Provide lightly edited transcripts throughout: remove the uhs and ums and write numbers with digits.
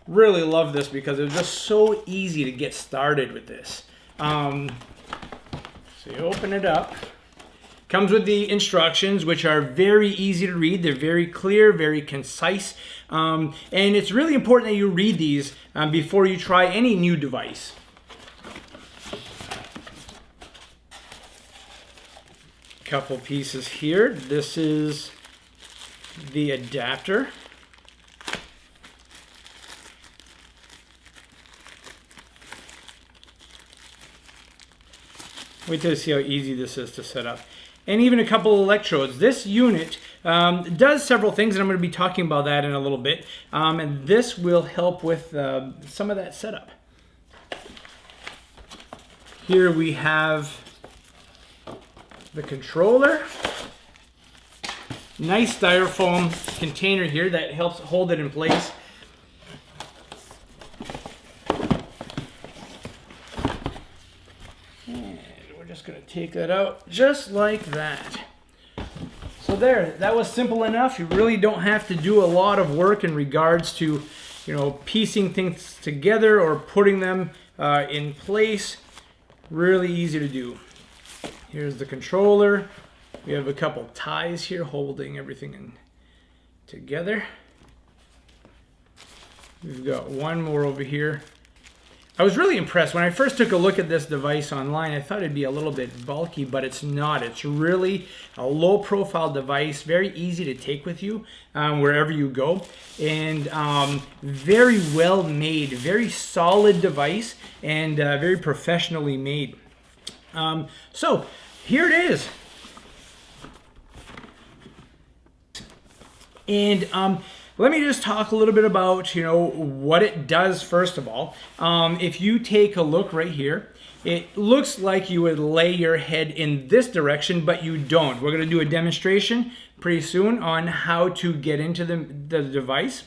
really love this because it was just so easy to get started with this. So you open it up. Comes with the instructions, which are very easy to read. They're very clear, very concise. And it's really important that you read these before you try any new device. Couple pieces here. This is the adapter. Wait till you see how easy this is to set up. And even a couple of electrodes. This unit does several things, and I'm going to be talking about that in a little bit. And this will help with some of that setup. Here we have the controller. Nice styrofoam container here that helps hold it in place. And we're just going to take that out just like that. So there, that was simple enough. You really don't have to do a lot of work in regards to, piecing things together or putting them in place. Really easy to do. Here's the controller. We have a couple ties here holding everything together. We've got one more over here. I was really impressed. When I first took a look at this device online, I thought it'd be a little bit bulky, but it's not. It's really a low-profile device, very easy to take with you wherever you go, and very well made, very solid device, and very professionally made. So here it is. And let me just talk a little bit about, what it does first of all. If you take a look right here, it looks like you would lay your head in this direction, but you don't. We're going to do a demonstration pretty soon on how to get into the device.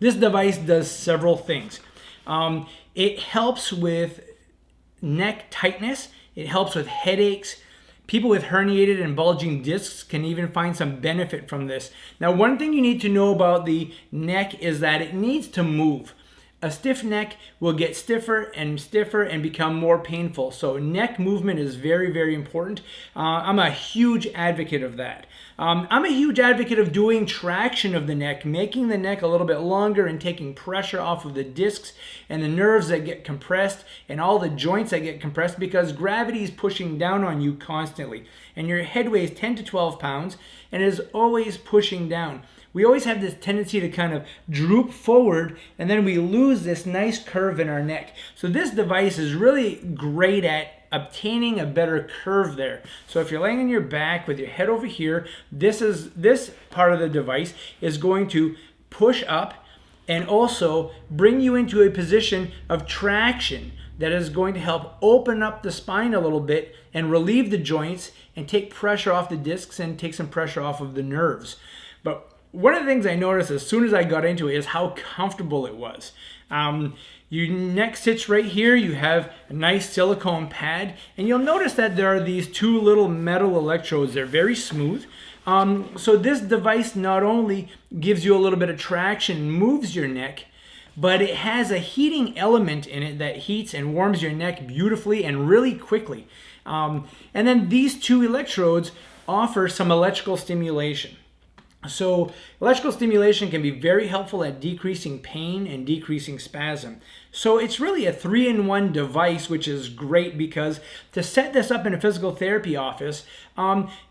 This device does several things. It helps with neck tightness. It helps with headaches. People with herniated and bulging discs can even find some benefit from this. Now, one thing you need to know about the neck is that it needs to move. A stiff neck will get stiffer and become more painful. So neck movement is very, very important. I'm a huge advocate of that. I'm a huge advocate of doing traction of the neck, making the neck a little bit longer and taking pressure off of the discs and the nerves that get compressed and all the joints that get compressed, because gravity is pushing down on you constantly. And your head weighs 10 to 12 pounds and is always pushing down. We always have this tendency to kind of droop forward, and then we lose this nice curve in our neck. So this device is really great at obtaining a better curve there. So if you're laying on your back with your head over here, this part of the device is going to push up and also bring you into a position of traction that is going to help open up the spine a little bit and relieve the joints and take pressure off the discs and take some pressure off of the nerves. But one of the things I noticed as soon as I got into it is how comfortable it was. Your neck sits right here. You have a nice silicone pad, and you'll notice that there are these two little metal electrodes. They're very smooth. So this device not only gives you a little bit of traction, moves your neck, but it has a heating element in it that heats and warms your neck beautifully and really quickly. And then these two electrodes offer some electrical stimulation. So electrical stimulation can be very helpful at decreasing pain and decreasing spasm. So it's really a 3-in-1 device, which is great because to set this up in a physical therapy office,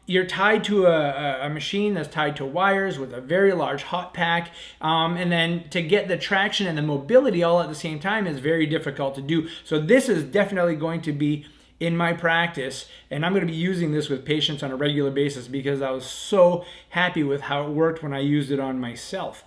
you're tied to a machine that's tied to wires with a very large hot pack. And then to get the traction and the mobility all at the same time is very difficult to do. So this is definitely going to be in my practice, and I'm going to be using this with patients on a regular basis because I was so happy with how it worked when I used it on myself.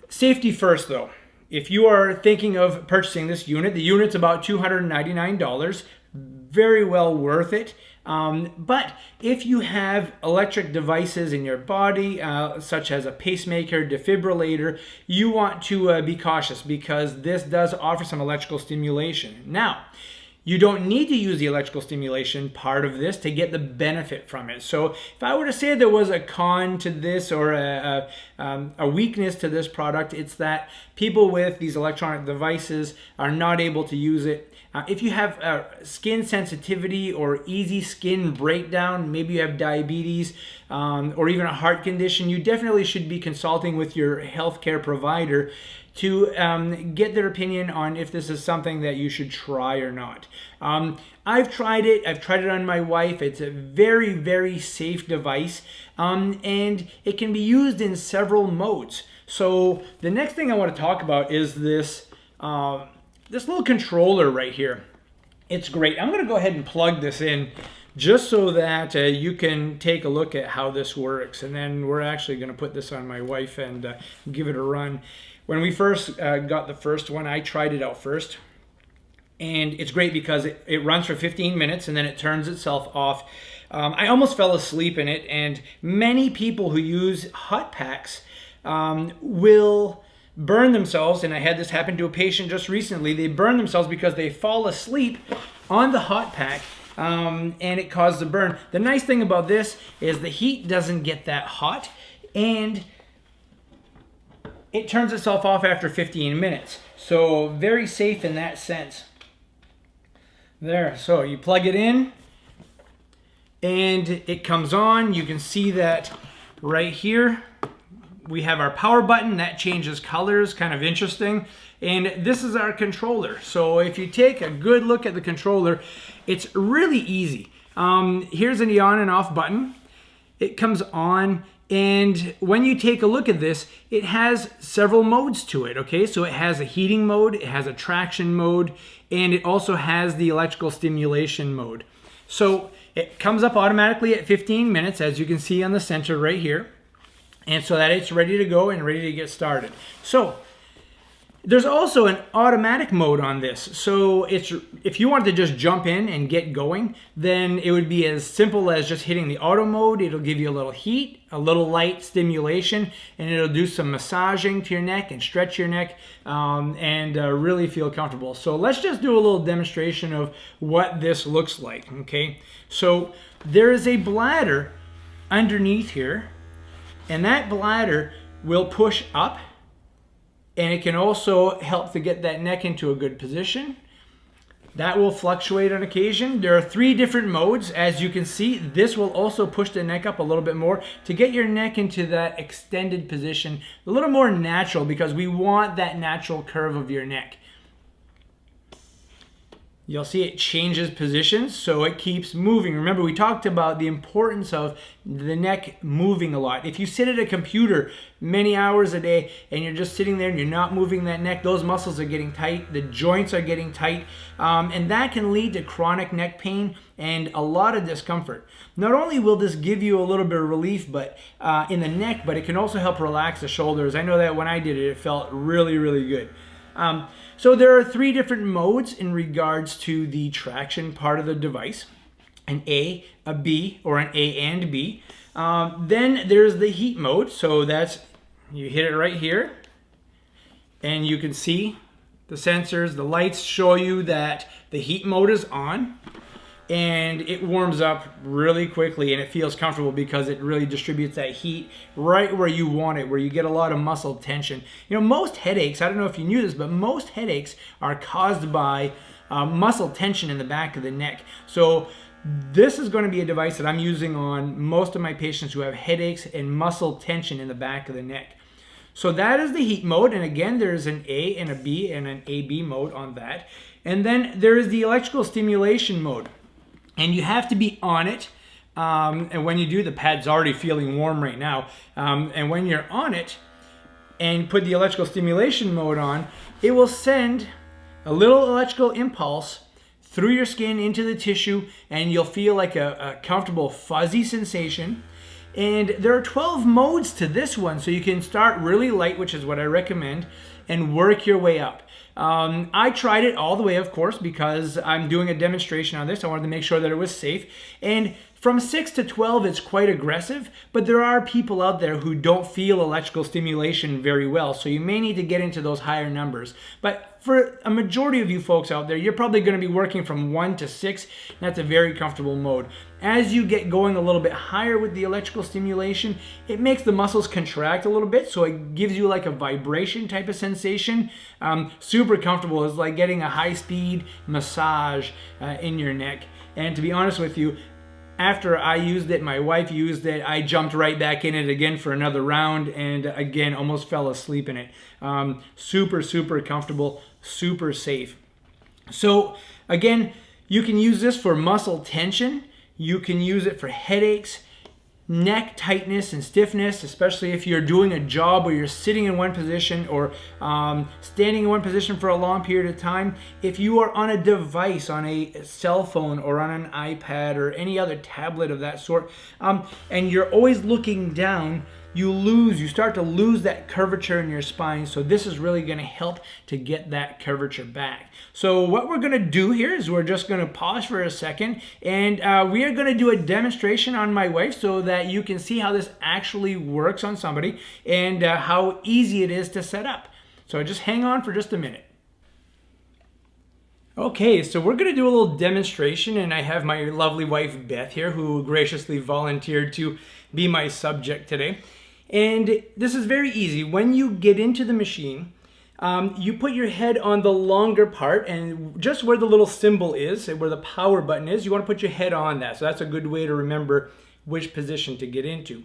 Safety first though. If you are thinking of purchasing this unit, the unit's about $299, very well worth it. But if you have electric devices in your body, such as a pacemaker, defibrillator, you want to be cautious because this does offer some electrical stimulation. Now, you don't need to use the electrical stimulation part of this to get the benefit from it. So if I were to say there was a con to this or a weakness to this product, it's that people with these electronic devices are not able to use it. If you have skin sensitivity or easy skin breakdown, maybe you have diabetes or even a heart condition, you definitely should be consulting with your healthcare provider to get their opinion on if this is something that you should try or not. I've tried it. I've tried it on my wife. It's a very, very safe device, and it can be used in several modes. So the next thing I want to talk about is this little controller right here. It's great. I'm going to go ahead and plug this in just so that you can take a look at how this works. And then we're actually going to put this on my wife and give it a run. When we first got the first one, I tried it out first. And it's great because it runs for 15 minutes and then it turns itself off. I almost fell asleep in it. And many people who use hot packs will burn themselves. And I had this happen to a patient just recently. They burn themselves because they fall asleep on the hot pack. And it caused a burn. The nice thing about this is the heat doesn't get that hot. And it turns itself off after 15 minutes. So very safe in that sense. There, so you plug it in and it comes on. You can see that right here we have our power button that changes colors, kind of interesting. And this is our controller. So if you take a good look at the controller, it's really easy. Here's an on and off button. It comes on. And when you take a look at this, it has several modes to it, okay? So it has a heating mode, it has a traction mode, and it also has the electrical stimulation mode. So it comes up automatically at 15 minutes, as you can see on the center right here. And so that it's ready to go and ready to get started. So there's also an automatic mode on this. So if you wanted to just jump in and get going, then it would be as simple as just hitting the auto mode. It'll give you a little heat, a little light stimulation, and it'll do some massaging to your neck and stretch your neck and really feel comfortable. So let's just do a little demonstration of what this looks like, okay? So there is a bladder underneath here, and that bladder will push up. And it can also help to get that neck into a good position. That will fluctuate on occasion. There are 3 different modes. As you can see, this will also push the neck up a little bit more to get your neck into that extended position, a little more natural, because we want that natural curve of your neck. You'll see it changes positions, so it keeps moving. Remember, we talked about the importance of the neck moving a lot. If you sit at a computer many hours a day and you're just sitting there and you're not moving that neck, those muscles are getting tight, the joints are getting tight, and that can lead to chronic neck pain and a lot of discomfort. Not only will this give you a little bit of relief in the neck, but it can also help relax the shoulders. I know that when I did it, it felt really, really good. So there are 3 different modes in regards to the traction part of the device. An A, a B, or an A and B. Then there's the heat mode. So that's, you hit it right here. And you can see the sensors, the lights show you that the heat mode is on. And it warms up really quickly and it feels comfortable because it really distributes that heat right where you want it, where you get a lot of muscle tension. You know, most headaches, I don't know if you knew this, but most headaches are caused by muscle tension in the back of the neck. So this is going to be a device that I'm using on most of my patients who have headaches and muscle tension in the back of the neck. So that is the heat mode, and again, there's an A and a B and an AB mode on that. And then there is the electrical stimulation mode. And you have to be on it, and when you do, the pad's already feeling warm right now. And when you're on it and put the electrical stimulation mode on, it will send a little electrical impulse through your skin into the tissue, and you'll feel like a comfortable fuzzy sensation. And there are 12 modes to this one, so you can start really light, which is what I recommend, and work your way up. I tried it all the way, of course, because I'm doing a demonstration on this. I wanted to make sure that it was safe. And From 6 to 12, it's quite aggressive, but there are people out there who don't feel electrical stimulation very well, so you may need to get into those higher numbers. But for a majority of you folks out there, you're probably going to be working from 1 to 6, and that's a very comfortable mode. As you get going a little bit higher with the electrical stimulation, it makes the muscles contract a little bit, so it gives you like a vibration type of sensation. Super comfortable. It's like getting a high-speed massage in your neck. And to be honest with you, after I used it, my wife used it, I jumped right back in it again for another round, and again, almost fell asleep in it. Super, super comfortable, super safe. So again, you can use this for muscle tension. You can use it for headaches, neck tightness and stiffness, especially if you're doing a job where you're sitting in one position or standing in one position for a long period of time. If you are on a device, on a cell phone or on an iPad or any other tablet of that sort, and you're always looking down, you start to lose that curvature in your spine. So this is really going to help to get that curvature back. So what we're going to do here is we're just going to pause for a second, and we are going to do a demonstration on my wife so that you can see how this actually works on somebody and how easy it is to set up. So just hang on for just a minute. Okay, so we're going to do a little demonstration, and I have my lovely wife Beth here who graciously volunteered to be my subject today. And this is very easy. When you get into the machine, you put your head on the longer part, and just where the little symbol is, where the power button is, you want to put your head on that. So that's a good way to remember which position to get into.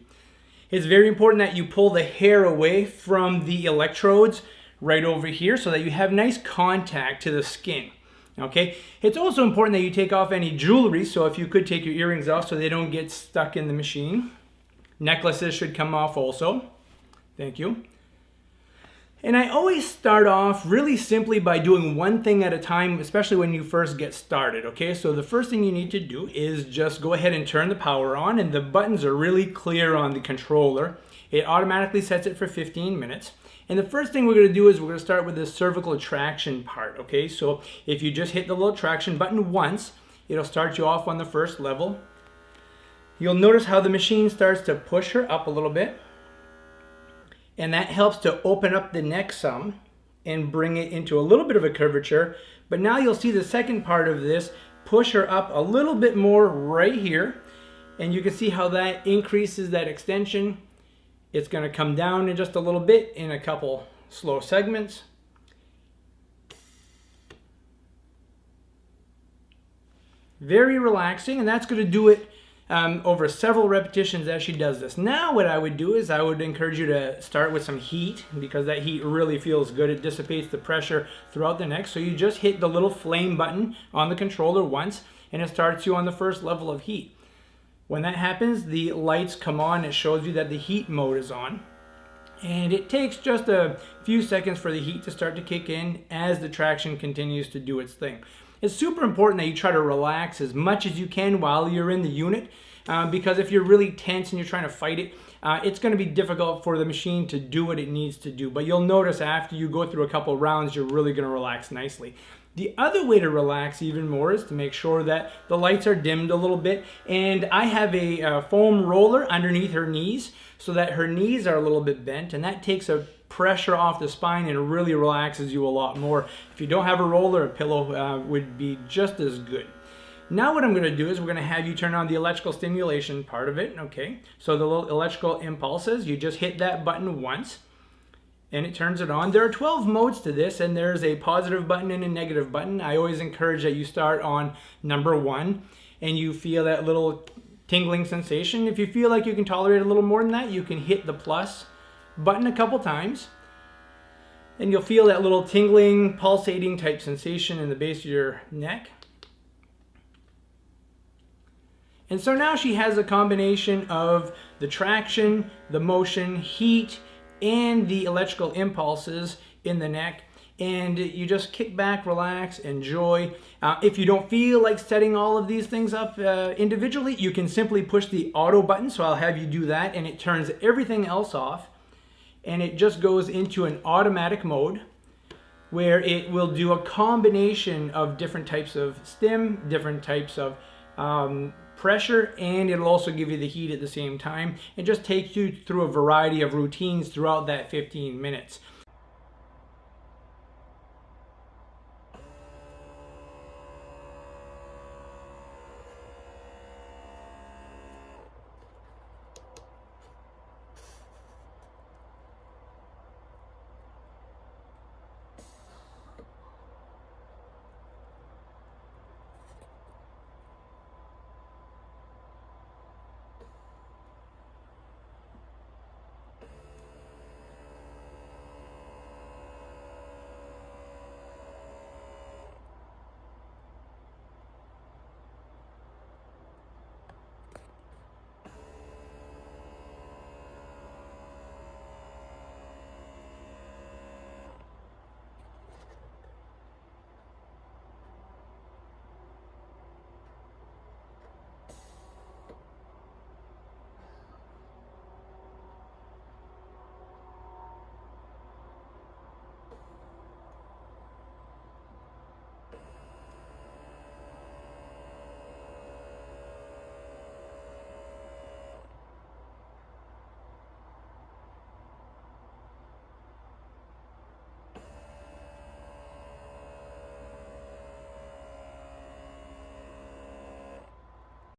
It's very important that you pull the hair away from the electrodes right over here so that you have nice contact to the skin. Okay, it's also important that you take off any jewelry, so if you could take your earrings off so they don't get stuck in the machine. Necklaces should come off also. Thank you. And I always start off really simply by doing one thing at a time, especially when you first get started, okay? So the first thing you need to do is just go ahead and turn the power on, and the buttons are really clear on the controller. It automatically sets it for 15 minutes. And the first thing we're going to do is we're going to start with the cervical traction part, okay? So if you just hit the little traction button once, it'll start you off on the first level. You'll notice how the machine starts to push her up a little bit. And that helps to open up the neck some and bring it into a little bit of a curvature. But now you'll see the second part of this push her up a little bit more right here. And you can see how that increases that extension. It's going to come down in just a little bit in a couple slow segments. Very relaxing, and that's going to do it over several repetitions as she does this. Now what I would do is I would encourage you to start with some heat, because that heat really feels good. It dissipates the pressure throughout the neck. So you just hit the little flame button on the controller once, and it starts you on the first level of heat. When that happens, the lights come on. It shows you that the heat mode is on. And it takes just a few seconds for the heat to start to kick in as the traction continues to do its thing. It's super important that you try to relax as much as you can while you're in the unit, because if you're really tense and you're trying to fight it, it's going to be difficult for the machine to do what it needs to do. But you'll notice after you go through a couple rounds, you're really going to relax nicely. The other way to relax even more is to make sure that the lights are dimmed a little bit. And I have a foam roller underneath her knees so that her knees are a little bit bent, and that takes a pressure off the spine and really relaxes you a lot more. If you don't have a roller, a pillow would be just as good. Now what I'm going to do is we're going to have you turn on the electrical stimulation part of it, okay? So the little electrical impulses, you just hit that button once and it turns it on. There are 12 modes to this, and there's a positive button and a negative button. I always encourage that you start on number 1 and you feel that little tingling sensation. If you feel like you can tolerate a little more than that, you can hit the plus button a couple times and you'll feel that little tingling, pulsating type sensation in the base of your neck. And so now she has a combination of the traction, the motion, heat, and the electrical impulses in the neck. And you just kick back, relax, enjoy. If you don't feel like setting all of these things up individually, you can simply push the auto button. So I'll have you do that, and it turns everything else off. And it just goes into an automatic mode where it will do a combination of different types of stim, different types of pressure and it'll also give you the heat at the same time and just take you through a variety of routines throughout that 15 minutes.